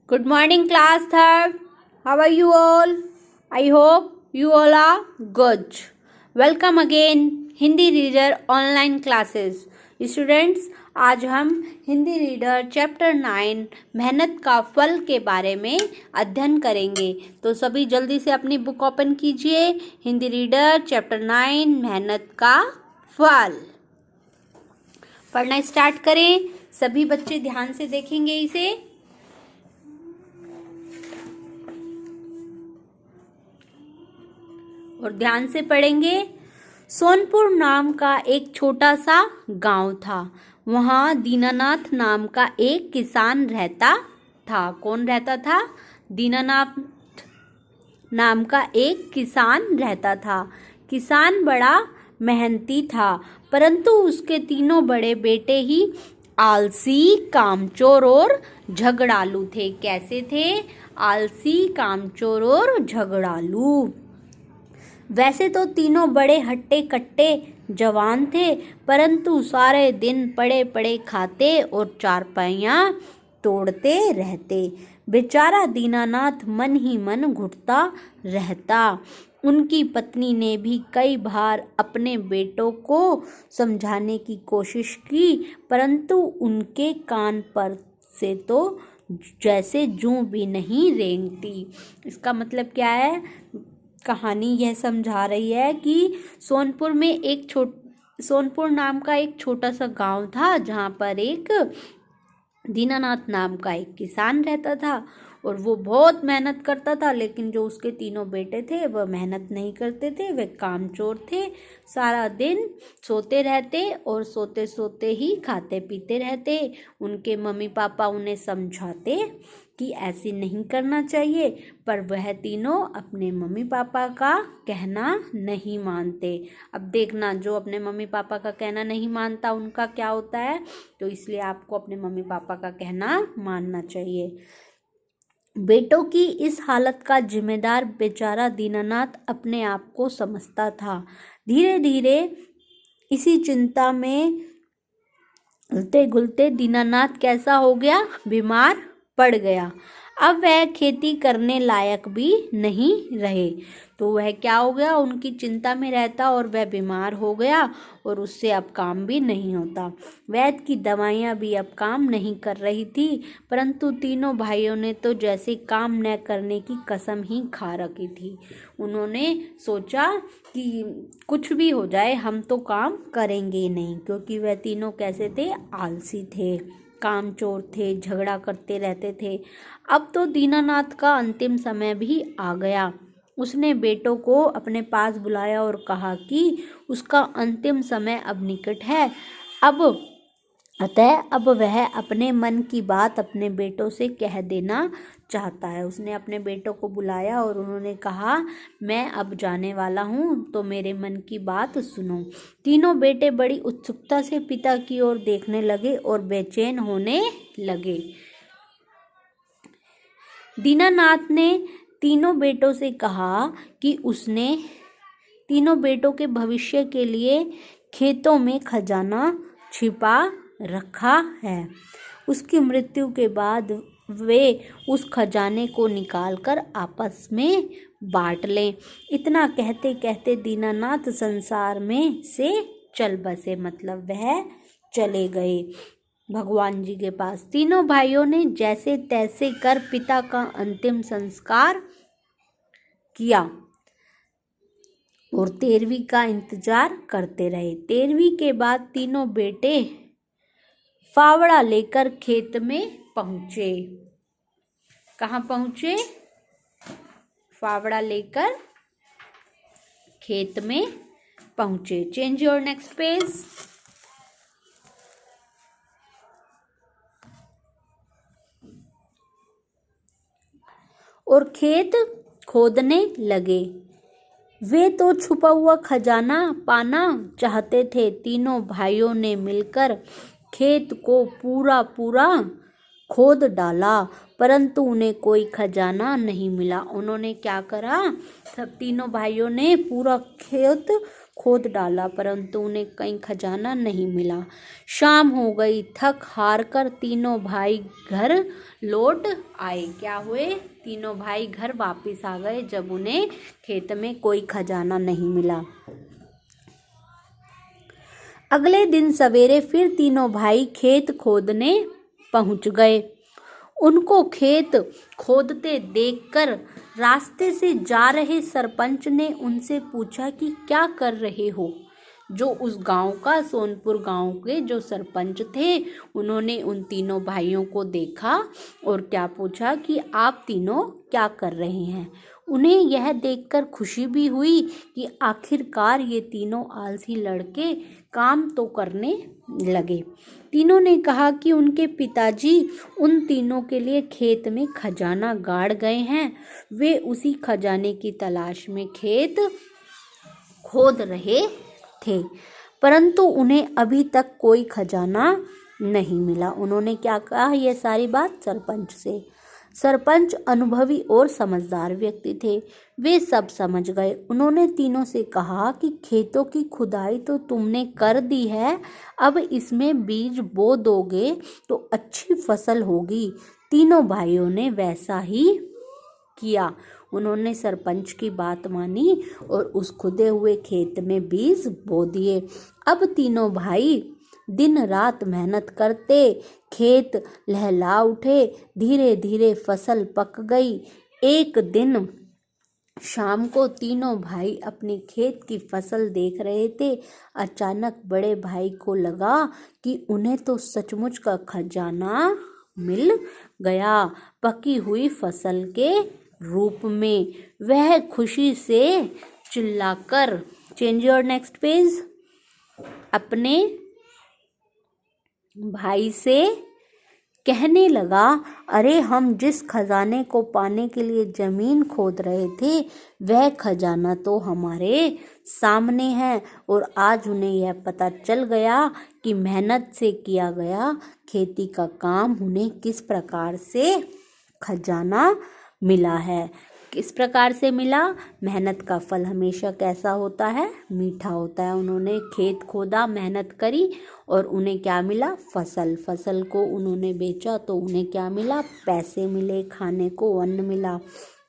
Good morning, class third. How are you all? I hope you all are good. Welcome again, Hindi reader online classes. Students, आज हम Hindi reader chapter 9 मेहनत का फल के बारे में अध्ययन करेंगे. तो सभी जल्दी से अपनी बुक ओपन कीजिए. हिंदी रीडर चैप्टर 9 मेहनत का फल पढ़ना स्टार्ट करें. सभी बच्चे ध्यान से देखेंगे इसे. और ध्यान से पढ़ेंगे. सोनपुर नाम का एक छोटा सा गांव था. वहाँ दीनानाथ नाम का एक किसान रहता था. कौन रहता था? दीनानाथ नाम का एक किसान रहता था. किसान बड़ा मेहनती था, परंतु उसके तीनों बड़े बेटे ही आलसी, कामचोर और झगड़ालू थे. कैसे थे? आलसी, कामचोर और झगड़ालू. वैसे तो तीनों बड़े हट्टे कट्टे जवान थे, परंतु सारे दिन पड़े पड़े खाते और चारपाइयाँ तोड़ते रहते. बेचारा दीनानाथ मन ही मन घुटता रहता. उनकी पत्नी ने भी कई बार अपने बेटों को समझाने की कोशिश की, परंतु उनके कान पर से तो जैसे जूं भी नहीं रेंगती. इसका मतलब क्या है? कहानी यह समझा रही है कि सोनपुर नाम का एक छोटा सा गांव था, जहां पर एक दीनानाथ नाम का एक किसान रहता था और वो बहुत मेहनत करता था. लेकिन जो उसके तीनों बेटे थे वह मेहनत नहीं करते थे. वे कामचोर थे. सारा दिन सोते रहते और सोते सोते ही खाते पीते रहते. उनके मम्मी पापा उन्हें समझाते कि ऐसे नहीं करना चाहिए, पर वह तीनों अपने मम्मी पापा का कहना नहीं मानते. अब देखना, जो अपने मम्मी पापा का कहना नहीं मानता उनका क्या होता है. तो इसलिए आपको अपने मम्मी पापा का कहना मानना चाहिए. बेटों की इस हालत का जिम्मेदार बेचारा दीनानाथ अपने आप को समझता था. धीरे धीरे इसी चिंता में घुलते घुलते दीनानाथ कैसा हो गया? बीमार पड़ गया. अब वह खेती करने लायक भी नहीं रहे. तो वह क्या हो गया? उनकी चिंता में रहता और वह बीमार हो गया और उससे अब काम भी नहीं होता. वैद्य की दवाइयाँ भी अब काम नहीं कर रही थी, परंतु तीनों भाइयों ने तो जैसे काम न करने की कसम ही खा रखी थी. उन्होंने सोचा कि कुछ भी हो जाए हम तो काम करेंगे नहीं, क्योंकि वह तीनों कैसे थे? आलसी थे, कामचोर थे, झगड़ा करते रहते थे. अब तो दीनानाथ का अंतिम समय भी आ गया. उसने बेटों को अपने पास बुलाया और कहा कि उसका अंतिम समय अब निकट है. अब वह अपने मन की बात अपने बेटों से कह देना चाहता है. उसने अपने बेटों को बुलाया और उन्होंने कहा, मैं अब जाने वाला हूँ, तो मेरे मन की बात सुनो. तीनों बेटे बड़ी उत्सुकता से पिता की ओर देखने लगे और बेचैन होने लगे. दीनानाथ ने तीनों बेटों से कहा कि उसने तीनों बेटों के भविष्य के लिए खेतों में खजाना छिपा रखा है. उसकी मृत्यु के बाद वे उस खजाने को निकालकर आपस में बांट लें. इतना कहते कहते दीनानाथ संसार में से चल बसे. मतलब वह चले गए भगवान जी के पास. तीनों भाइयों ने जैसे तैसे कर पिता का अंतिम संस्कार किया और 13वीं का इंतजार करते रहे. 13वीं के बाद तीनों बेटे फावड़ा लेकर खेत में पहुंचे. कहाँ पहुंचे? फावड़ा लेकर खेत में पहुंचे. Change your next page. और खेत खोदने लगे. वे तो छुपा हुआ खजाना पाना चाहते थे. तीनों भाइयों ने मिलकर खेत को पूरा खोद डाला, परंतु उन्हें कोई खजाना नहीं मिला. उन्होंने क्या करा? सब तीनों भाइयों ने पूरा खेत खोद डाला, परंतु उन्हें कहीं खजाना नहीं मिला। शाम हो गई, थक हार कर तीनों भाई घर लौट आए। क्या हुए? तीनों भाई घर वापस आ गए जब उन्हें खेत में कोई खजाना नहीं मिला। अगले दिन सवेरे फिर तीनों भाई खेत खोदने पहुंच गए। उनको खेत खोदते देखकर रास्ते से जा रहे सरपंच ने उनसे पूछा कि क्या कर रहे हो। जो उस गांव का, सोनपुर गांव के जो सरपंच थे, उन्होंने उन तीनों भाइयों को देखा और क्या पूछा कि आप तीनों क्या कर रहे हैं। उन्हें यह देखकर खुशी भी हुई कि आखिरकार ये तीनों आलसी लड़के काम तो करने लगे। तीनों ने कहा कि उनके पिताजी उन तीनों के लिए खेत में खजाना गाड़ गए हैं। वे उसी खजाने की तलाश में खेत खोद रहे थे, परंतु उन्हें अभी तक कोई खजाना नहीं मिला। उन्होंने क्या कहा यह सारी बात सरपंच से। सरपंच अनुभवी और समझदार व्यक्ति थे, वे सब समझ गए। उन्होंने तीनों से कहा कि खेतों की खुदाई तो तुमने कर दी है, अब इसमें बीज बो दोगे तो अच्छी फसल होगी। तीनों भाइयों ने वैसा ही किया। उन्होंने सरपंच की बात मानी और उस खुदे हुए खेत में बीज बो दिए। अब तीनों भाई दिन रात मेहनत करते खेत लहला उठे। धीरे धीरे फसल पक गई। एक दिन शाम को तीनों भाई अपने खेत की फसल देख रहे थे। अचानक बड़े भाई को लगा कि उन्हें तो सचमुच का खजाना मिल गया, पकी हुई फसल के रूप में। वह खुशी से चिल्लाकर, चेंज योर नेक्स्ट पेज, अपने भाई से कहने लगा, अरे हम जिस खजाने को पाने के लिए जमीन खोद रहे थे, वह खजाना तो हमारे सामने है और आज उन्हें यह पता चल गया कि मेहनत से किया गया खेती का काम उन्हें किस प्रकार से खजाना मिला है। किस प्रकार से मिला? मेहनत का फल हमेशा कैसा होता है? मीठा होता है। उन्होंने खेत खोदा, मेहनत करी और उन्हें क्या मिला? फसल। फसल को उन्होंने बेचा तो उन्हें क्या मिला? पैसे मिले, खाने को अन्न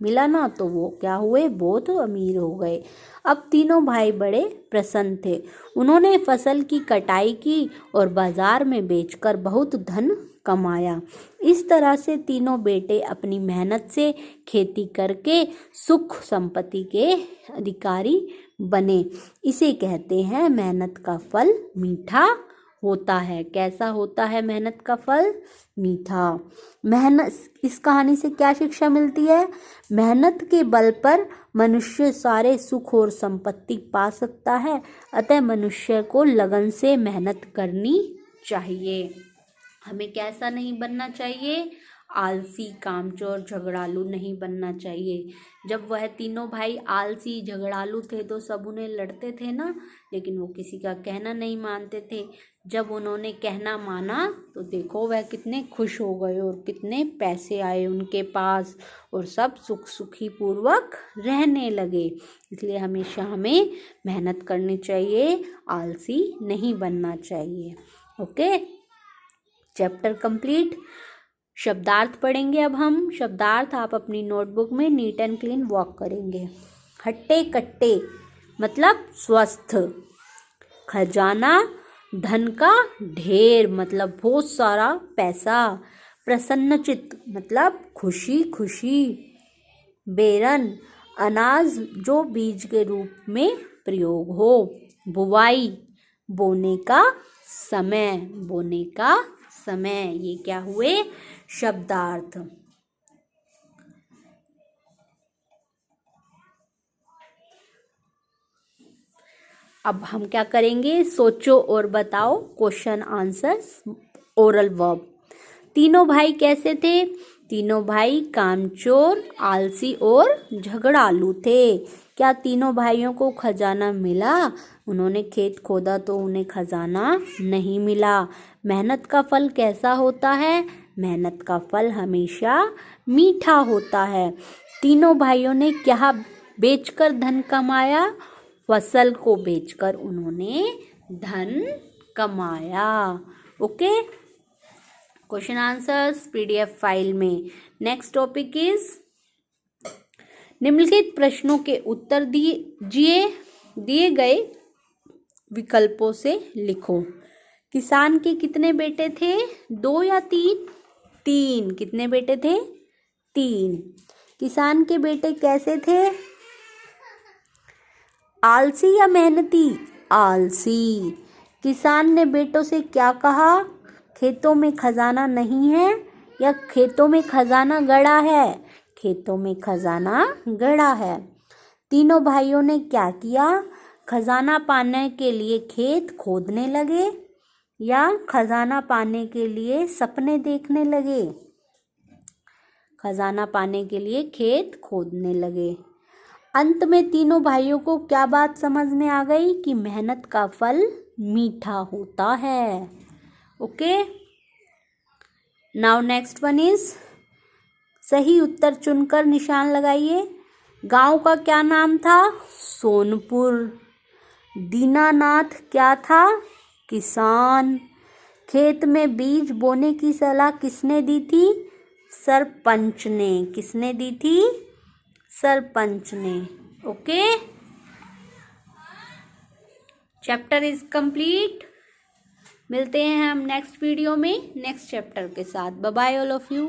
मिला ना, तो वो क्या हुए? बहुत अमीर हो गए। अब तीनों भाई बड़े प्रसन्न थे। उन्होंने फसल की कटाई की और बाजार में बेचकर बहुत धन कमाया। इस तरह से तीनों बेटे अपनी मेहनत से खेती करके सुख संपत्ति के अधिकारी बने। इसे कहते हैं मेहनत का फल मीठा होता है। कैसा होता है मेहनत का फल? मीठा। मेहनत, इस कहानी से क्या शिक्षा मिलती है? मेहनत के बल पर मनुष्य सारे सुख और संपत्ति पा सकता है। अतः मनुष्य को लगन से मेहनत करनी चाहिए। हमें कैसा नहीं बनना चाहिए? आलसी, कामचोर, झगड़ालू नहीं बनना चाहिए। जब वह तीनों भाई आलसी झगड़ालू थे तो सब उन्हें लड़ते थे ना, लेकिन वो किसी का कहना नहीं मानते थे। जब उन्होंने कहना माना तो देखो वह कितने खुश हो गए और कितने पैसे आए उनके पास और सब सुख सुखी पूर्वक रहने लगे। इसलिए हमेशा हमें मेहनत करनी चाहिए, आलसी नहीं बनना चाहिए। Okay, chapter complete. शब्दार्थ पढ़ेंगे अब हम। शब्दार्थ आप अपनी नोटबुक में नीट एंड क्लीन वॉक करेंगे। हट्टे कट्टे मतलब स्वस्थ। खजाना धन का ढेर मतलब बहुत सारा पैसा। प्रसन्नचित्त मतलब खुशी खुशी। बेरन अनाज जो बीज के रूप में प्रयोग हो। बुवाई बोने का समय, बोने का समय। ये क्या हुए? शब्दार्थ। अब हम क्या करेंगे? सोचो और बताओ, क्वेश्चन आंसर्स, ओरल वर्ब। तीनों भाई कैसे थे? तीनों भाई कामचोर, आलसी और झगड़ालू थे। क्या तीनों भाइयों को खजाना मिला? उन्होंने खेत खोदा तो उन्हें खजाना नहीं मिला। मेहनत का फल कैसा होता है? मेहनत का फल हमेशा मीठा होता है। तीनों भाइयों ने क्या बेचकर धन कमाया? फसल को बेचकर उन्होंने धन कमाया। Okay, question answers PDF file में। नेक्स्ट टॉपिक इज निम्नलिखित प्रश्नों के उत्तर दिए गए विकल्पों से लिखो। किसान के कितने बेटे थे? 2 या 3? 3। कितने बेटे थे? 3। किसान के बेटे कैसे थे? आलसी या मेहनती? आलसी। किसान ने बेटों से क्या कहा? खेतों में खजाना नहीं है या खेतों में खजाना गड़ा है? खेतों में खजाना गड़ा है। तीनों भाइयों ने क्या किया? खजाना पाने के लिए खेत खोदने लगे या खजाना पाने के लिए सपने देखने लगे? खजाना पाने के लिए खेत खोदने लगे। अंत में तीनों भाइयों को क्या बात समझ में आ गई कि मेहनत का फल मीठा होता है। Okay, now next one is सही उत्तर चुनकर निशान लगाइए। गांव का क्या नाम था? सोनपुर। दीनानाथ क्या था? किसान। खेत में बीज बोने की सलाह किसने दी थी? सरपंच ने। किसने दी थी? सरपंच ने। Okay, chapter is complete. मिलते हैं हम नेक्स्ट वीडियो में नेक्स्ट चैप्टर के साथ। Bye bye all of you.